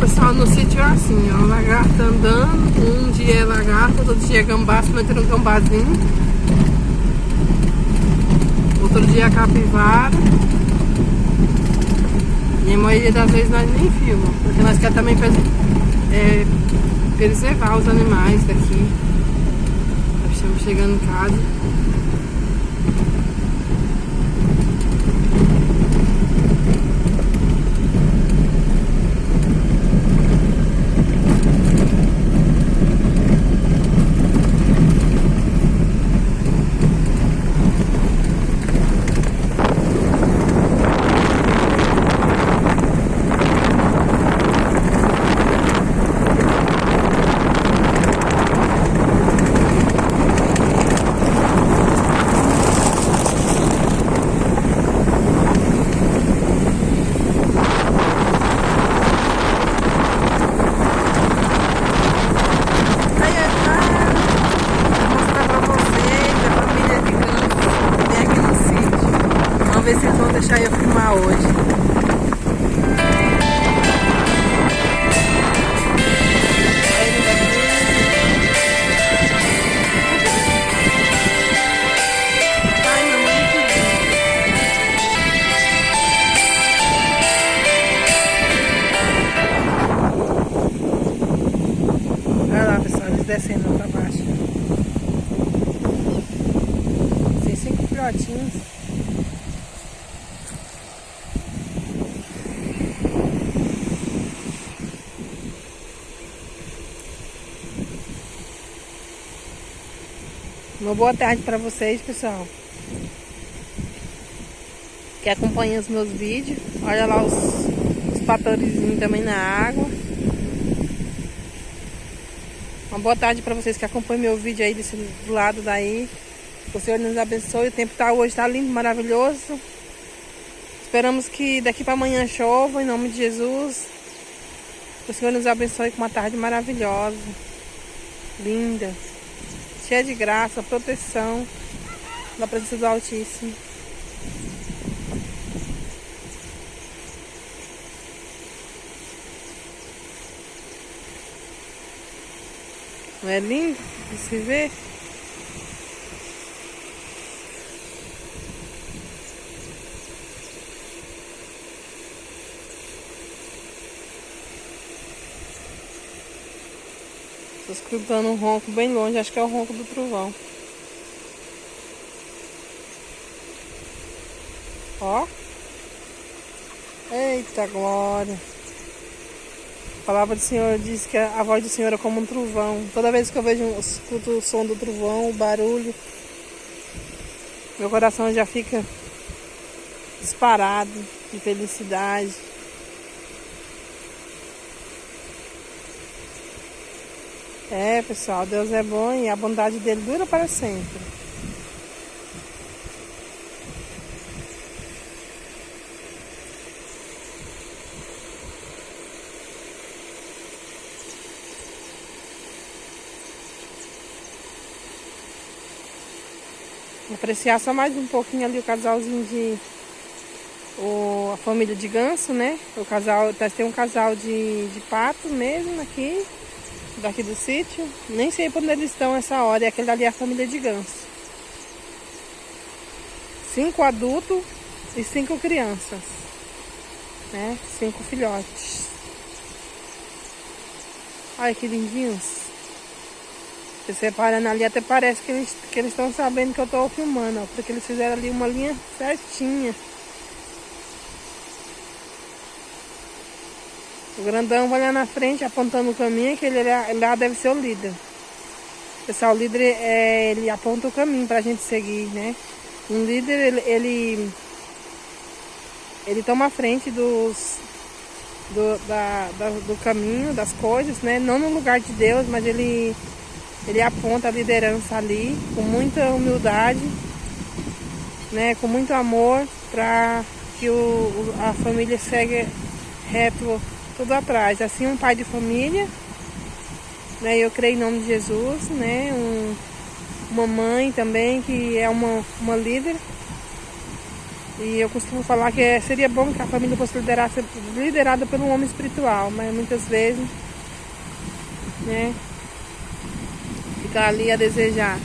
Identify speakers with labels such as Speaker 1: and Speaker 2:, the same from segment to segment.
Speaker 1: pessoal, no sítio é assim, ó, lagarta andando, um dia é lagarta, outro dia é gambá, se meter um gambazinho, outro dia é capivara, e a maioria das vezes nós nem filmamos, porque nós queremos também preservar os animais daqui. Nós estamos chegando em casa. Ver se eles vão deixar eu filmar hoje. Olha lá, pessoal, eles descendo pra baixo. Tem 5 filhotinhos. Uma boa tarde para vocês, pessoal, que acompanham os meus vídeos. Olha lá os pastorizinhos também na água. Uma boa tarde para vocês que acompanham meu vídeo aí do lado daí. Que o Senhor nos abençoe. O tempo hoje tá lindo, maravilhoso. Esperamos que daqui para amanhã chova, em nome de Jesus. Que o Senhor nos abençoe com uma tarde maravilhosa, linda, cheia de graça, proteção da presença do Altíssimo. Não é lindo de se ver? Estou escutando um ronco bem longe, acho que é o ronco do trovão. Ó. Eita glória. A palavra do Senhor diz que a voz do Senhor é como um trovão. Toda vez que eu escuto o som do trovão, o barulho, meu coração já fica disparado de felicidade. É, pessoal, Deus é bom e a bondade dele dura para sempre. Vou apreciar só mais um pouquinho ali o casalzinho a família de ganso, né? O casal, tem um casal de pato mesmo aqui. Daqui do sítio, nem sei por onde eles estão essa hora. E aquele ali é a família de ganso. 5 adultos e 5 crianças, né? 5 filhotes. Olha que lindinhos. Você reparando ali, até parece que eles estão sabendo que eu estou filmando, ó, porque eles fizeram ali uma linha certinha. O grandão vai lá na frente apontando o caminho, que ele lá deve ser o líder. Pessoal, o líder ele aponta o caminho pra gente seguir, né? Um líder, ele toma a frente do caminho, das coisas, né? Não no lugar de Deus, mas ele aponta a liderança ali com muita humildade, né? Com muito amor, para que a família segue reto tudo atrás. Assim, um pai de família, né? Eu creio em nome de Jesus, né? Uma mãe também que é uma líder, E eu costumo falar que seria bom que a família fosse liderada por um homem espiritual, mas muitas vezes, né, fica ali a desejar.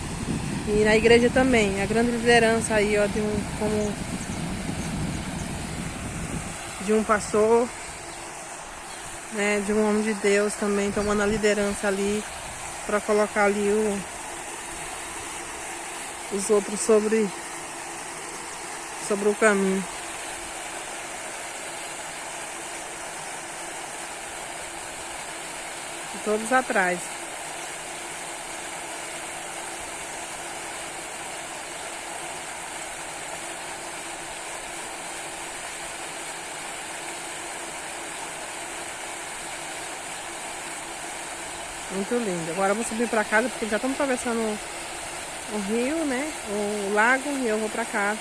Speaker 1: E na igreja também, a grande liderança aí, ó, de um pastor, né, de um homem de Deus também tomando a liderança ali para colocar ali os outros sobre o caminho. E todos atrás. Muito lindo. Agora eu vou subir para casa porque já estamos atravessando o rio, né? O lago, e eu vou para casa.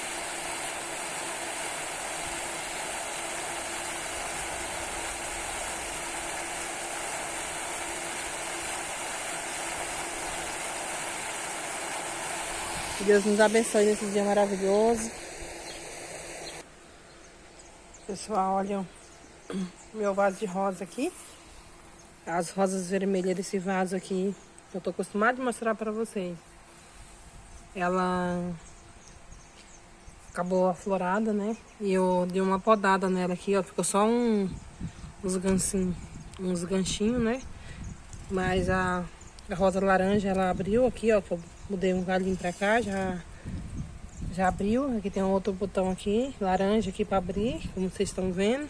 Speaker 1: Que Deus nos abençoe nesse dia maravilhoso. Pessoal, olha meu vaso de rosa aqui. As rosas vermelhas desse vaso aqui, eu tô acostumada a mostrar pra vocês. Ela acabou aflorada, né? E eu dei uma podada nela aqui, ó. Ficou só uns ganchinhos, né? Mas a rosa laranja, ela abriu aqui, ó. Que eu mudei um galinho pra cá, já abriu. Aqui tem um outro botão aqui, laranja aqui pra abrir, como vocês estão vendo.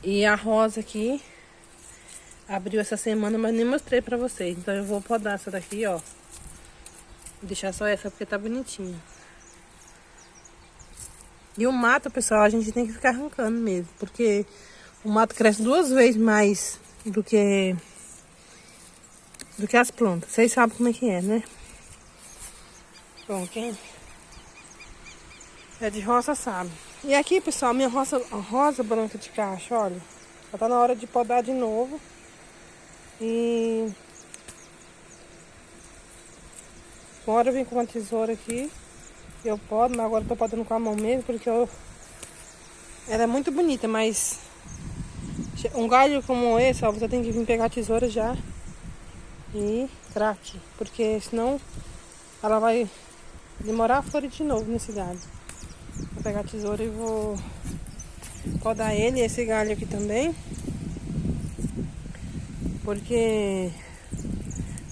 Speaker 1: E a rosa aqui abriu essa semana, mas nem mostrei pra vocês. Então eu vou podar essa daqui, ó. Vou deixar só essa porque tá bonitinha. E o mato, pessoal, a gente tem que ficar arrancando mesmo. Porque o mato cresce 2 vezes mais do que as plantas. Vocês sabem como é que é, né? Bom, quem é de roça sabe. E aqui, pessoal, minha rosa branca de cacho, olha. Já tá na hora de podar de novo. E uma hora eu vim com uma tesoura aqui. Eu podo, mas agora eu tô podando com a mão mesmo, porque ela é muito bonita, mas um galho como esse, ó, você tem que vir pegar a tesoura já e craque, porque senão ela vai demorar a florir de novo nesse galho. Vou pegar a tesoura e vou podar ele, esse galho aqui também. Porque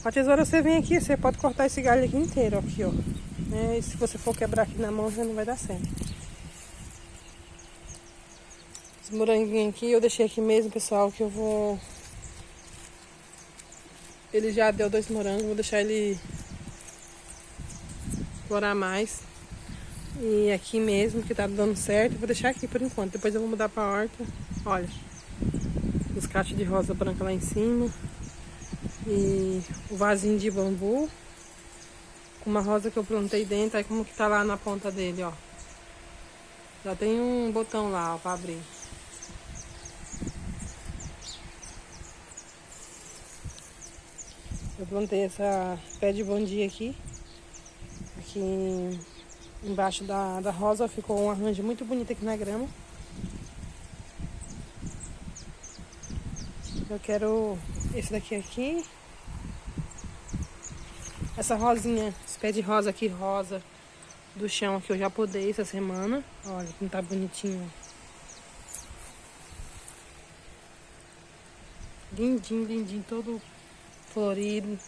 Speaker 1: com a tesoura você vem aqui, você pode cortar esse galho aqui inteiro, aqui, ó. E se você for quebrar aqui na mão, já não vai dar certo. Esse moranguinho aqui eu deixei aqui mesmo, pessoal, que eu vou... Ele já deu 2 morangos, vou deixar ele florar mais. E aqui mesmo, que tá dando certo, vou deixar aqui por enquanto. Depois eu vou mudar pra horta. Olha, os cachos de rosa branca lá em cima. E o vasinho de bambu. Com uma rosa que eu plantei dentro. Aí como que tá lá na ponta dele, ó. Já tem um botão lá, ó, pra abrir. Eu plantei essa pé de bom dia aqui. Aqui embaixo da rosa ficou um arranjo muito bonito aqui na grama. Eu quero esse daqui aqui. Essa rosinha, esse pé de rosa aqui, rosa do chão aqui, eu já podei essa semana. Olha como tá bonitinho. Lindinho, lindinho, todo florido.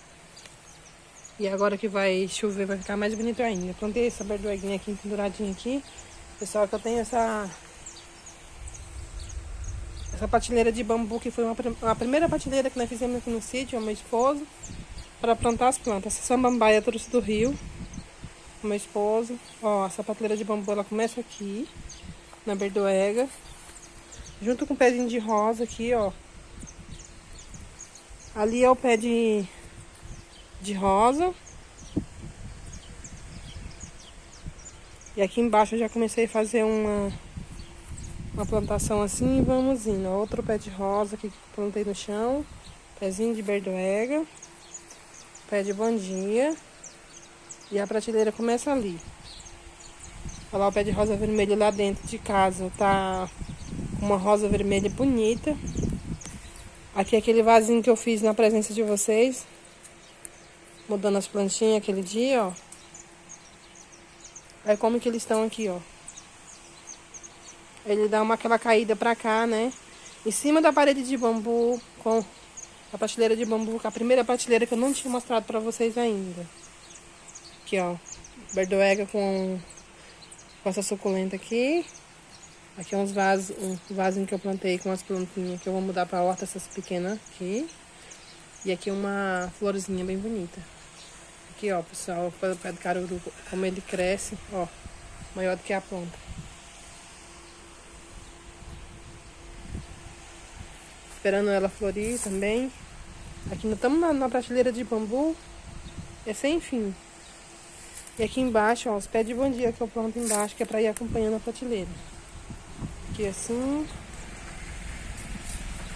Speaker 1: E agora que vai chover, vai ficar mais bonito ainda. Eu plantei essa berdoeguinha aqui, penduradinha aqui. Pessoal, que eu tenho essa patilheira de bambu, que foi a primeira patilheira que nós fizemos aqui no sítio, o meu esposo, para plantar as plantas. Essa samambaia trouxe do rio, o meu esposo. Ó, essa patilheira de bambu, ela começa aqui, na berdoega, junto com o pezinho de rosa aqui, ó. Ali é o pé de rosa. E aqui embaixo eu já comecei a fazer uma plantação assim e vamos indo. Outro pé de rosa aqui que eu plantei no chão. Pezinho de berdoega. Pé de bom dia. E a prateleira começa ali. Olha lá o pé de rosa vermelho lá dentro de casa. Tá com uma rosa vermelha bonita. Aqui é aquele vasinho que eu fiz na presença de vocês. Mudando as plantinhas aquele dia, ó. Aí como que eles estão aqui, ó. Ele dá aquela caída pra cá, né? Em cima da parede de bambu, com a prateleira de bambu, a primeira prateleira que eu não tinha mostrado pra vocês ainda. Aqui, ó. Berdoega com essa suculenta aqui. Aqui é um vasinho que eu plantei com as plantinhas que eu vou mudar pra horta, essas pequenas aqui. E aqui uma florzinha bem bonita. Aqui, ó, pessoal, o pé do caruru, como ele cresce, ó, maior do que a planta. Esperando ela florir também. Aqui nós estamos na prateleira de bambu. É sem fim. E aqui embaixo, ó, os pés de bandia que eu planto embaixo, que é pra ir acompanhando a prateleira. Aqui assim.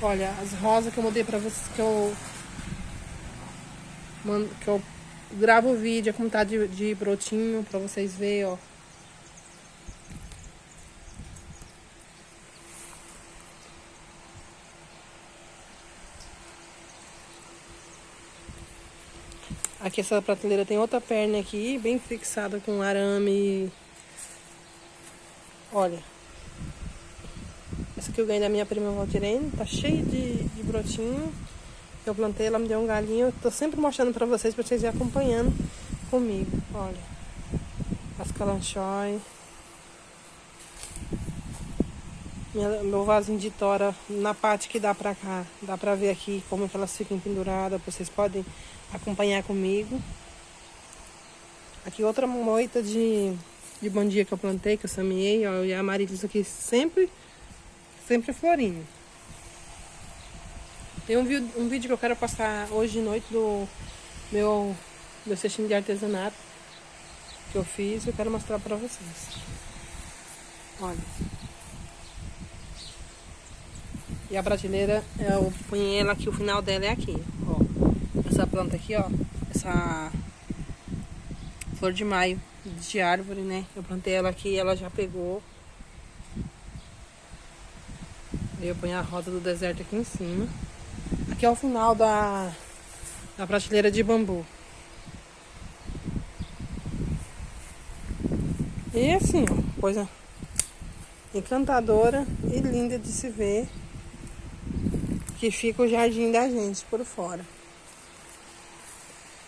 Speaker 1: Olha, as rosas que eu mudei pra vocês, que eu gravo o vídeo, como tá de brotinho, pra vocês verem, ó. Aqui essa prateleira tem outra perna aqui, bem fixada com arame. Olha. Essa aqui eu ganhei da minha prima Valdirene, tá cheia de brotinho. Eu plantei, ela me deu um galinho. Eu tô sempre mostrando pra vocês irem acompanhando comigo. Olha. As calanchói. Meu vasinho de tora, na parte que dá pra cá, dá pra ver aqui como que elas ficam penduradas. Vocês podem acompanhar comigo. Aqui outra moita de bandia que eu plantei, que eu semeei, ó. E a amarilias aqui sempre florinho. Tem um vídeo que eu quero postar hoje de noite do meu cestinho de artesanato que eu fiz. Eu quero mostrar pra vocês. Olha. E a prateleira, eu ponho ela aqui, o final dela é aqui, ó. Essa planta aqui, ó. Essa flor de maio de árvore, né? Eu plantei ela aqui e ela já pegou. Eu ponho a rosa do deserto aqui em cima. Aqui é o final da prateleira de bambu. E assim, ó, coisa encantadora e linda de se ver. Que fica o jardim da gente por fora.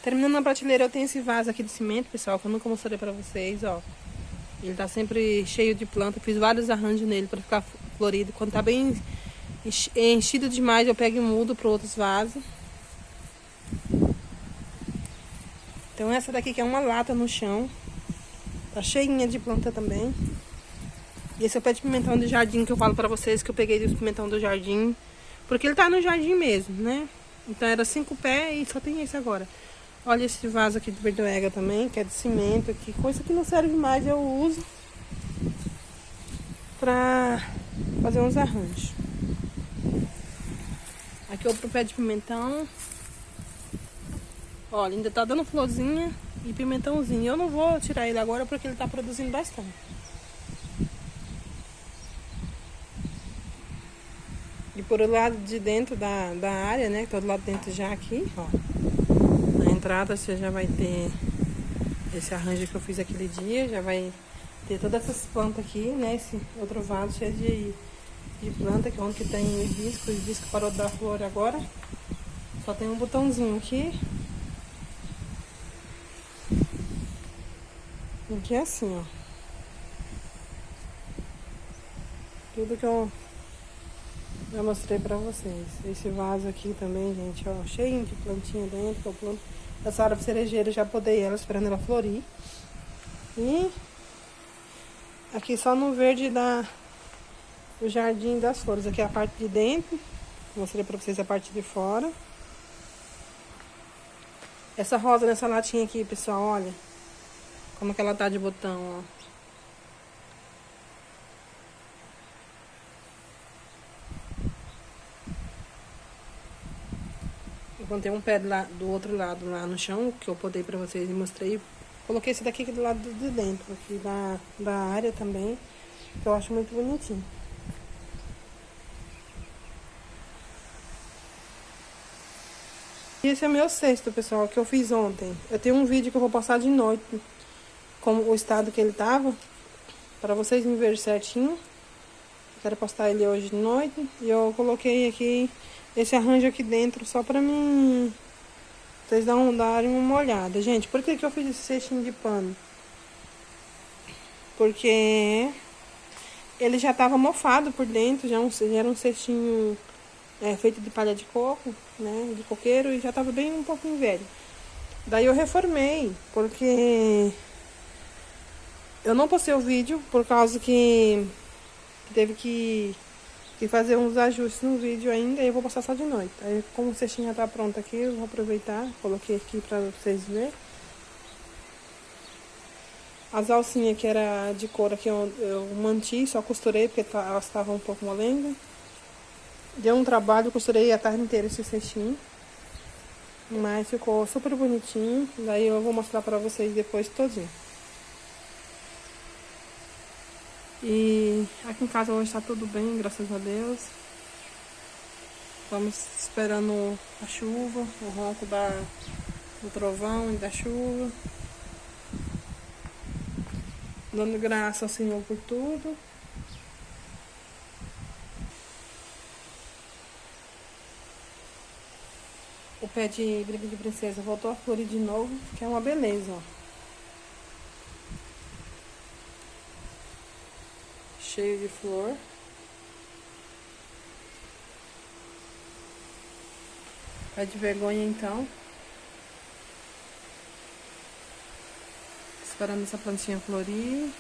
Speaker 1: Terminando a prateleira, eu tenho esse vaso aqui de cimento, pessoal, que eu nunca mostrei pra vocês, ó. Ele tá sempre cheio de planta. Eu fiz vários arranjos nele pra ficar florido. Quando tá bem enchido demais, eu pego e mudo para outros vasos. Então essa daqui que é uma lata no chão. Tá cheinha de planta também. E esse é o pé de pimentão do jardim que eu falo pra vocês, que eu peguei do pimentão do jardim. Porque ele tá no jardim mesmo, né? Então era 5 pés e só tem esse agora. Olha esse vaso aqui de berdoega também, que é de cimento aqui. Coisa que não serve mais, eu uso pra fazer uns arranjos. Aqui outro pé de pimentão. Olha, ainda tá dando florzinha e pimentãozinho. Eu não vou tirar ele agora porque ele tá produzindo bastante. E por o lado de dentro da área, né? Todo lado dentro já aqui, ó. Na entrada você já vai ter esse arranjo que eu fiz aquele dia. Já vai ter todas essas plantas aqui, né? Esse outro vaso cheio de planta, que é onde que tem hibisco. O hibisco parou de dar flor agora. Só tem um botãozinho aqui. Aqui é assim, ó. Tudo que eu já mostrei pra vocês. Esse vaso aqui também, gente, ó, cheio de plantinha dentro, que eu planto. Essa árvore cerejeira, já podei ela, esperando ela florir. E aqui só no verde do jardim das flores. Aqui é a parte de dentro. Mostrei pra vocês a parte de fora. Essa rosa nessa latinha aqui, pessoal, olha. Como que ela tá de botão, ó. Eu plantei um pé do outro lado lá no chão, que eu podei pra vocês e mostrei. Coloquei esse daqui do lado de dentro, aqui da área também, que eu acho muito bonitinho. E esse é meu cesto, pessoal, que eu fiz ontem. Eu tenho um vídeo que eu vou postar de noite, com o estado que ele tava, para vocês me verem certinho. Quero postar ele hoje de noite. E eu coloquei aqui esse arranjo aqui dentro só pra mim, vocês darem uma olhada. Gente, por que eu fiz esse cestinho de pano? Porque ele já tava mofado por dentro, já era um cestinho feito de palha de coco, né, de coqueiro, e já tava bem um pouquinho velho. Daí eu reformei, porque eu não postei o vídeo, por causa que teve que fazer uns ajustes no vídeo ainda, e eu vou postar só de noite. Aí, como o cestinho já tá pronto aqui, eu vou aproveitar, coloquei aqui pra vocês verem. As alcinhas que era de couro aqui eu manti, só costurei, porque elas estavam um pouco molengas. Deu um trabalho, costurei a tarde inteira esse cestinho. Mas ficou super bonitinho. Daí eu vou mostrar pra vocês depois todinho. E aqui em casa hoje tá tudo bem, graças a Deus. Estamos esperando a chuva, o ronco do trovão e da chuva. Dando graça ao Senhor por tudo. O pé de briga de princesa voltou a florir de novo, que é uma beleza, ó. Cheio de flor. Pé de vergonha, então. Esperando essa plantinha florir.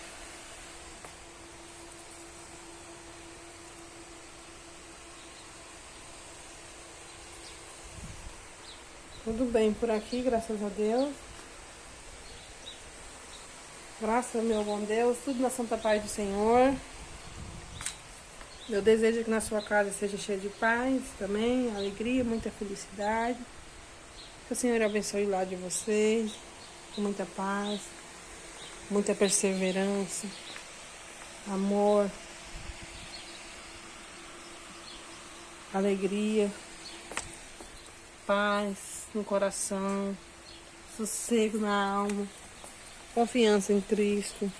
Speaker 1: Tudo bem por aqui, graças a Deus. Graças ao meu bom Deus, tudo na santa paz do Senhor. Meu desejo é que na sua casa seja cheio de paz também, alegria, muita felicidade. Que o Senhor abençoe o lar de vocês, com muita paz, muita perseverança, amor, alegria, paz no coração, sossego na alma, confiança em Cristo.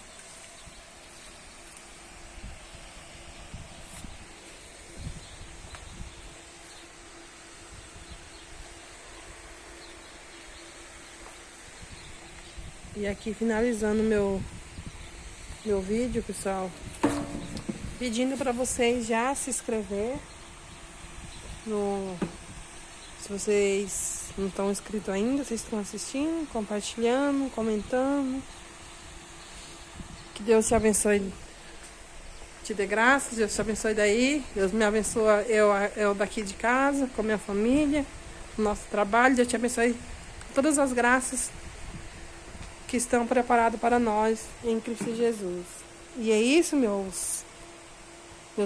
Speaker 1: E aqui finalizando meu vídeo, pessoal, pedindo para vocês já se inscrever se vocês não estão inscritos ainda, vocês estão assistindo, compartilhando, comentando. Que Deus te abençoe, te dê graças, Deus te abençoe daí, Deus me abençoa eu daqui de casa, com minha família, no nosso trabalho. Deus te abençoe todas as graças que estão preparadas para nós em Cristo Jesus. E é isso, meus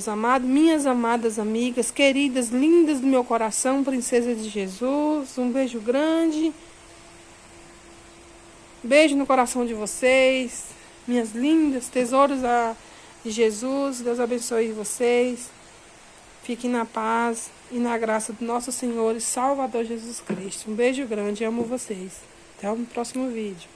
Speaker 1: amados, minhas amadas amigas, queridas, lindas do meu coração, princesas de Jesus. Um beijo grande. Beijo no coração de vocês, minhas lindas, tesouros de Jesus. Deus abençoe vocês. Fiquem na paz e na graça do nosso Senhor e Salvador Jesus Cristo. Um beijo grande, amo vocês. Até o próximo vídeo.